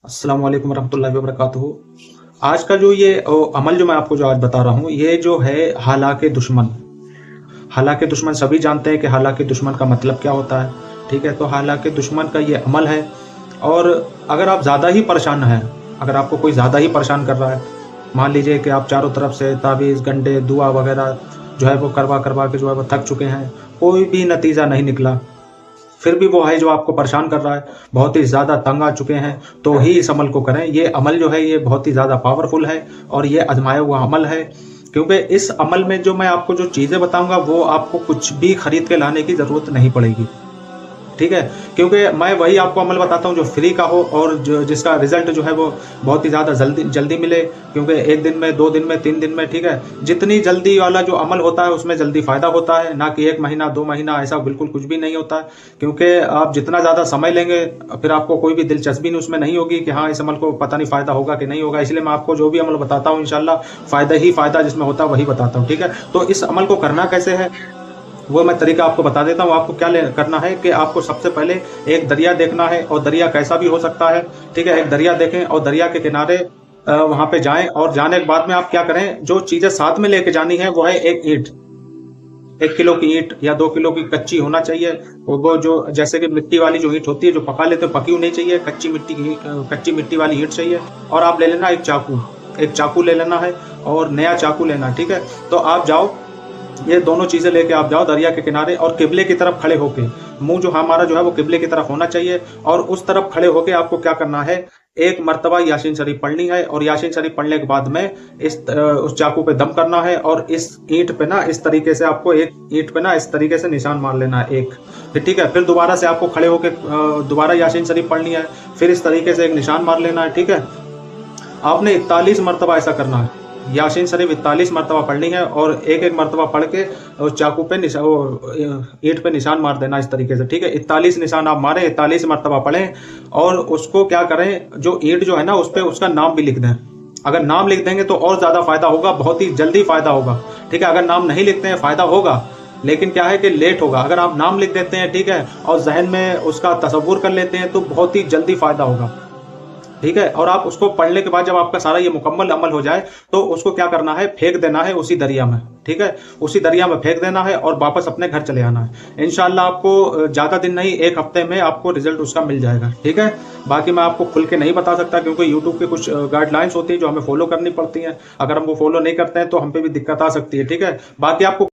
अस्सलाम वालेकुम रहमतुल्लाहि व बरकातुहू। आज का जो ये अमल जो मैं आपको जो आज बता रहा हूँ, ये जो है हालाके दुश्मन। हालाके दुश्मन सभी जानते हैं कि हालाके दुश्मन का मतलब क्या होता है, ठीक है? तो हालाके दुश्मन का ये अमल है। और अगर आप ज़्यादा ही परेशान हैं, अगर आपको कोई ज़्यादा ही परेशान कर रहा है, मान लीजिए कि आप चारों तरफ से ताबीज़, गंडे, दुआ वगैरह जो है वो करवा-करवा के जो है वो थक चुके हैं, कोई भी नतीजा नहीं निकला। फिर भी वो है जो आपको परेशान कर रहा है, बहुत ही ज़्यादा तंग आ चुके हैं, तो ही इस अमल को करें। ये अमल जो है ये बहुत ही ज़्यादा पावरफुल है और ये आज़माया हुआ अमल है, क्योंकि इस अमल में जो मैं आपको जो चीज़ें बताऊँगा वो आपको कुछ भी खरीद के लाने की ज़रूरत नहीं पड़ेगी। ठीक है? क्योंकि मैं वही आपको अमल बताता हूँ जो फ्री का हो और जो जिसका रिज़ल्ट जो है वो बहुत ही ज़्यादा जल्दी जल्दी मिले, क्योंकि 1 दिन में, 2 दिन में, 3 दिन में, ठीक है? जितनी जल्दी वाला जो अमल होता है उसमें जल्दी फ़ायदा होता है, ना कि 1 महीना, 2 महीना ऐसा बिल्कुल कुछ भी नहीं होता है। क्योंकि आप जितना ज़्यादा समय लेंगे फिर आपको कोई भी दिलचस्पी उसमें नहीं होगी कि हाँ, इस अमल को पता नहीं फ़ायदा होगा कि नहीं होगा। इसलिए मैं आपको जो भी अमल बताता हूँ इंशाअल्लाह फ़ायदा ही फ़ायदा जिसमें होता है वही बताता हूँ, ठीक है? तो इस अमल को करना कैसे है? वो मैं तरीका आपको बता देता हूँ। आपको क्या करना है कि आपको सबसे पहले एक दरिया देखना है, और दरिया कैसा भी हो सकता है, ठीक है? एक दरिया देखें और दरिया के किनारे वहाँ पे जाएँ, और जाने के बाद में आप क्या करें, जो चीज़ें साथ में लेके जानी है वो है एक ईंट। 1 किलो की ईंट या 2 किलो की कच्ची होना चाहिए। वो जो जैसे कि मिट्टी वाली जो ईंट होती है, जो पका लेते हैं, पकी हुई नहीं चाहिए, कच्ची मिट्टी वाली ईंट चाहिए। और आप ले लेना एक चाकू ले लेना है, और नया चाकू लेना है, ठीक है? तो आप जाओ, ये दोनों चीज़ें लेके आप जाओ दरिया के किनारे, और किबले की तरफ खड़े होके, मुँह जो हमारा जो है वो किबले की तरफ होना चाहिए, और उस तरफ खड़े होके आपको क्या करना है, एक मर्तबा यासीन शरीफ पढ़नी है, और यासीन शरीफ पढ़ने के बाद में उस चाकू पे दम करना है, और इस ईंट पे ना इस तरीके से आपको एक ईंट पे ना इस तरीके से निशान मार लेना है एक। फिर ठीक है, फिर दोबारा से आपको खड़े होके दोबारा यासीन शरीफ पढ़नी है, फिर इस तरीके से एक निशान मार लेना है, ठीक है? आपने 41 मर्तबा ऐसा करना है। यासीन शरीफ 41 मर्तबा पढ़नी है, और एक-एक मर्तबा पढ़ के चाकू पे ईंट पे निशान मार देना इस तरीके से, ठीक है? 41 निशान आप मारें, 41 मर्तबा पढ़ें, और उसको क्या करें, जो ईंट जो है ना उसपे उसका नाम भी लिख दें। अगर नाम लिख देंगे तो और ज़्यादा फ़ायदा होगा, बहुत ही जल्दी फ़ायदा होगा, ठीक है? अगर नाम नहीं लिखते हैं फ़ायदा होगा, लेकिन क्या है कि लेट होगा। अगर आप नाम लिख देते हैं, ठीक है, और ज़हन में उसका तसव्वुर कर लेते हैं तो बहुत ही जल्दी फ़ायदा होगा। ठीक है? और आप उसको पढ़ने के बाद जब आपका सारा ये मुकम्मल अमल हो जाए, तो उसको क्या करना है, फेंक देना है उसी दरिया में, ठीक है? उसी दरिया में फेंक देना है और वापस अपने घर चले आना है। इंशाअल्लाह आपको ज़्यादा दिन नहीं, 1 हफ्ते में आपको रिज़ल्ट उसका मिल जाएगा, ठीक है? बाकी मैं आपको खुल के नहीं बता सकता, क्योंकि यूट्यूब की कुछ गाइडलाइंस होती हैं जो हमें फ़ॉलो करनी पड़ती हैं। अगर हम वो फ़ॉलो नहीं करते हैं तो हम पे भी दिक्कत आ सकती है, ठीक है? बाकी आपको